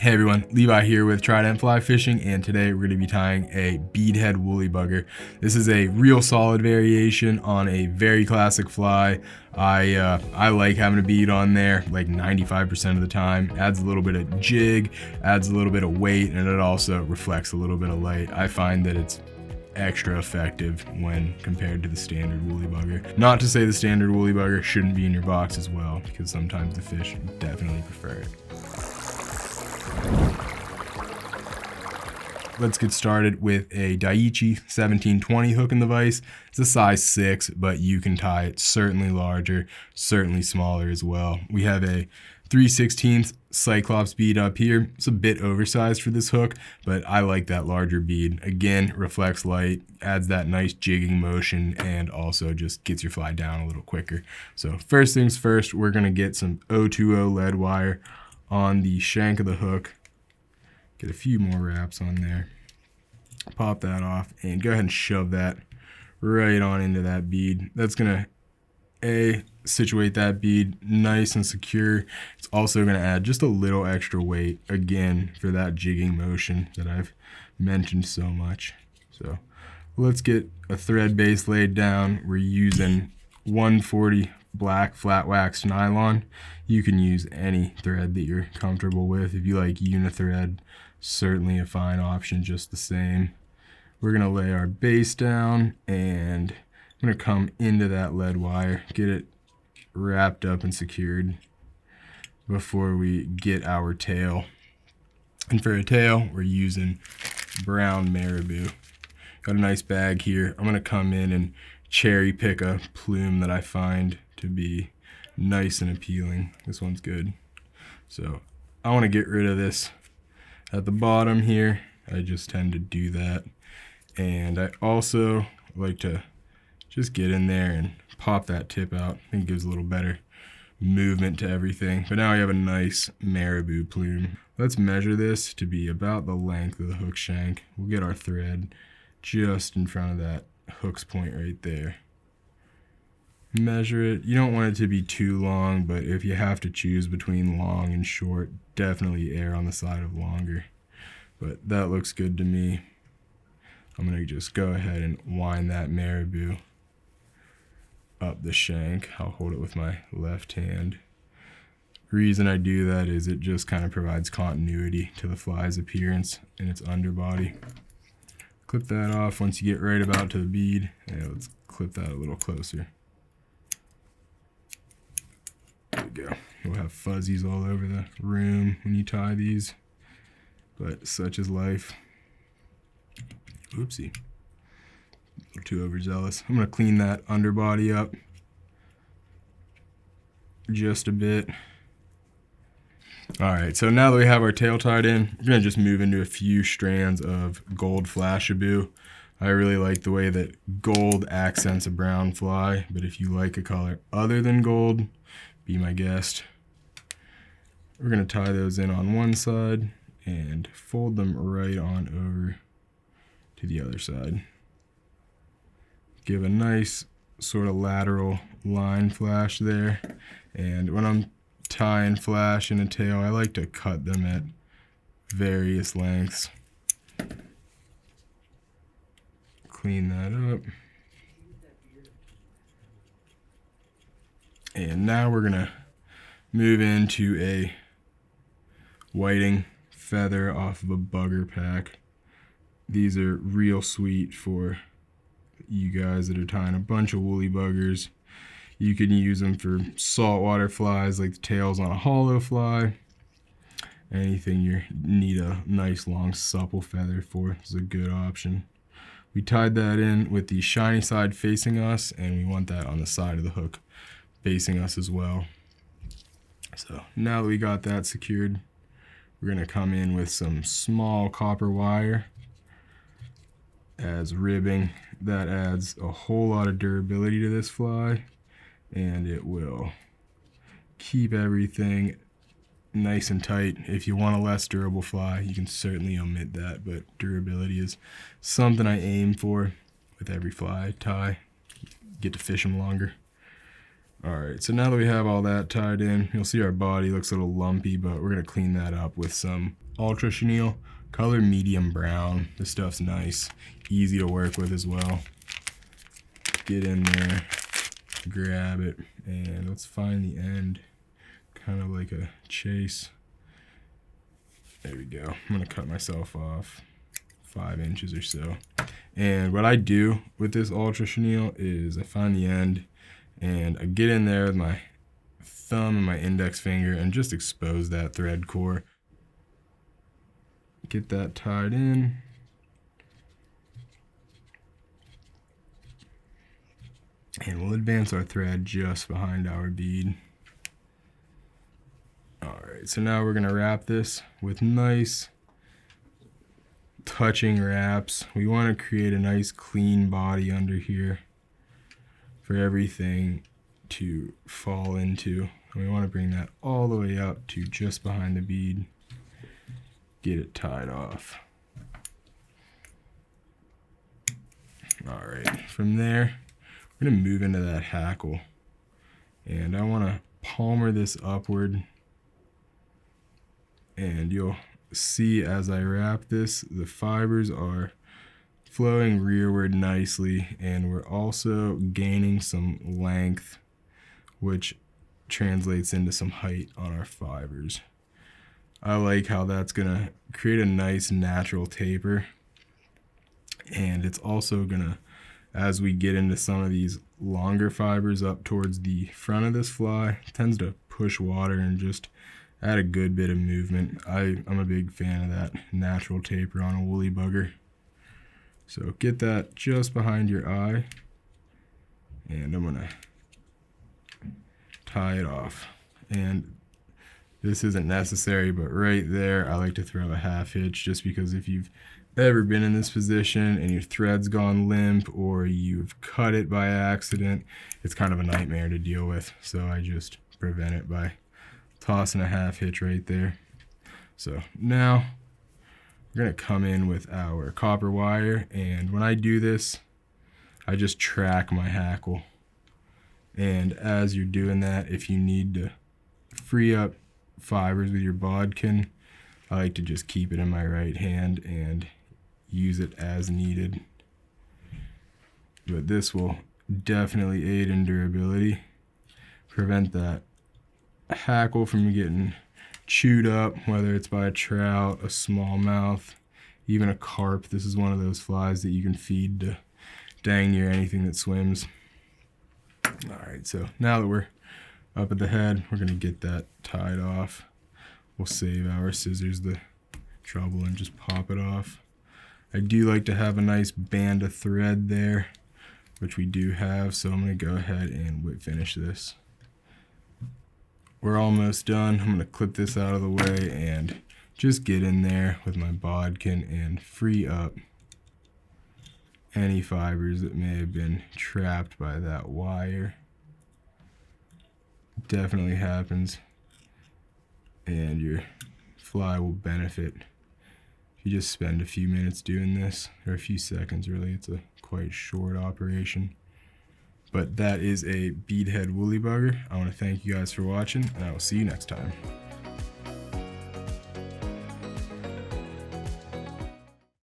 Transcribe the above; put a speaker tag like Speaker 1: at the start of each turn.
Speaker 1: Hey everyone, Levi here with Trident Fly Fishing, and today we're going to be tying a bead head woolly bugger. This is a real solid variation on a very classic fly. I like having a bead on there like 95% of the time. Adds a little bit of jig, adds a little bit of weight, and it also reflects a little bit of light. I find that it's extra effective when compared to the standard woolly bugger. Not to say the standard woolly bugger shouldn't be in your box as well, because sometimes the fish definitely prefer it. Let's get started with a Daiichi 1720 hook in the vise. It's a size 6, but you can tie it certainly larger, certainly smaller as well. We have a 3/16 Cyclops bead up here. It's a bit oversized for this hook, but I like that larger bead. Again, reflects light, adds that nice jigging motion, and also just gets your fly down a little quicker. So first things first, we're gonna get some 020 lead wire on the shank of the hook. Get a few more wraps on there. Pop that off and go ahead and shove that right on into that bead. That's gonna situate that bead nice and secure. It's also gonna add just a little extra weight, again, for that jigging motion that I've mentioned so much. So let's get a thread base laid down. We're using 140 black flat wax nylon. You can use any thread that you're comfortable with. If you like unithread, certainly a fine option just the same. We're gonna lay our base down and I'm gonna come into that lead wire, get it wrapped up and secured before we get our tail. And for a tail, we're using brown Marabou. Got a nice bag here. I'm gonna come in and cherry pick a plume that I find to be nice and appealing. This one's good. So I wanna get rid of this at the bottom here. I just tend to do that. And I also like to just get in there and pop that tip out. I think it gives a little better movement to everything. But now we have a nice Marabou plume. Let's measure this to be about the length of the hook shank. We'll get our thread just in front of that hook's point right there. Measure it. You don't want it to be too long, but if you have to choose between long and short, definitely err on the side of longer. But that looks good to me. I'm gonna just go ahead and wind that Marabou up the shank. I'll hold it with my left hand. The reason I do that is it just kind of provides continuity to the fly's appearance in its underbody. Clip that off once you get right about to the bead. Yeah, let's clip that a little closer. There we go. We'll have fuzzies all over the room when you tie these, but such is life. Oopsie. A little too overzealous. I'm going to clean that underbody up just a bit. Alright, so now that we have our tail tied in, we're going to just move into a few strands of gold Flashabou. I really like the way that gold accents a brown fly, but if you like a color other than gold, be my guest. We're going to tie those in on one side and fold them right on over to the other side. Give a nice sort of lateral line flash there. And when I'm tying flash in a tail, I like to cut them at various lengths. Clean that up. And now we're gonna move into a whiting feather off of a bugger pack. These are real sweet for you guys that are tying a bunch of woolly buggers. You can use them for saltwater flies like the tails on a hollow fly. Anything you need a nice long supple feather for is a good option. We tied that in with the shiny side facing us, and we want that on the side of the hook facing us as well. So now that we got that secured, we're gonna come in with some small copper wire as ribbing. That adds a whole lot of durability to this fly, and it will keep everything nice and tight. If you want a less durable fly, you can certainly omit that, but durability is something I aim for with every fly I tie. Get to fish them longer. All right, so now that we have all that tied in, you'll see our body looks a little lumpy, but we're gonna clean that up with some Ultra Chenille, color medium brown. This stuff's nice, easy to work with as well. Get in there, grab it, and let's find the end, kind of like a chase. There we go. I'm gonna cut myself off 5 inches or so. And what I do with this Ultra Chenille is I find the end, and I get in there with my thumb and my index finger and just expose that thread core. Get that tied in. And we'll advance our thread just behind our bead. All right, so now we're gonna wrap this with nice touching wraps. We wanna create a nice clean body under here for everything to fall into. And we want to bring that all the way up to just behind the bead. Get it tied off. All right, from there, we're gonna move into that hackle. And I want to palmer this upward. And you'll see as I wrap this, the fibers are flowing rearward nicely, and we're also gaining some length, which translates into some height on our fibers. I like how that's gonna create a nice natural taper, and it's also gonna, as we get into some of these longer fibers up towards the front of this fly, it tends to push water and just add a good bit of movement. I'm a big fan of that natural taper on a woolly bugger. So get that just behind your eye, and I'm gonna tie it off. And this isn't necessary, but right there, I like to throw a half hitch, just because if you've ever been in this position and your thread's gone limp or you've cut it by accident, it's kind of a nightmare to deal with. So I just prevent it by tossing a half hitch right there. So now we're gonna come in with our copper wire, and when I do this, I just track my hackle. And as you're doing that, if you need to free up fibers with your bodkin, I like to just keep it in my right hand and use it as needed. But this will definitely aid in durability, prevent that hackle from getting chewed up, whether it's by a trout, a smallmouth, even a carp. This is one of those flies that you can feed to dang near anything that swims. All right, so now that we're up at the head, we're gonna get that tied off. We'll save our scissors the trouble and just pop it off. I do like to have a nice band of thread there, which we do have, so I'm gonna go ahead and whip finish this. We're almost done. I'm gonna clip this out of the way and just get in there with my bodkin and free up any fibers that may have been trapped by that wire. Definitely happens, and your fly will benefit if you just spend a few minutes doing this, or a few seconds really. It's a quite short operation. But that is a beadhead woolly bugger. I want to thank you guys for watching, and I will see you next time.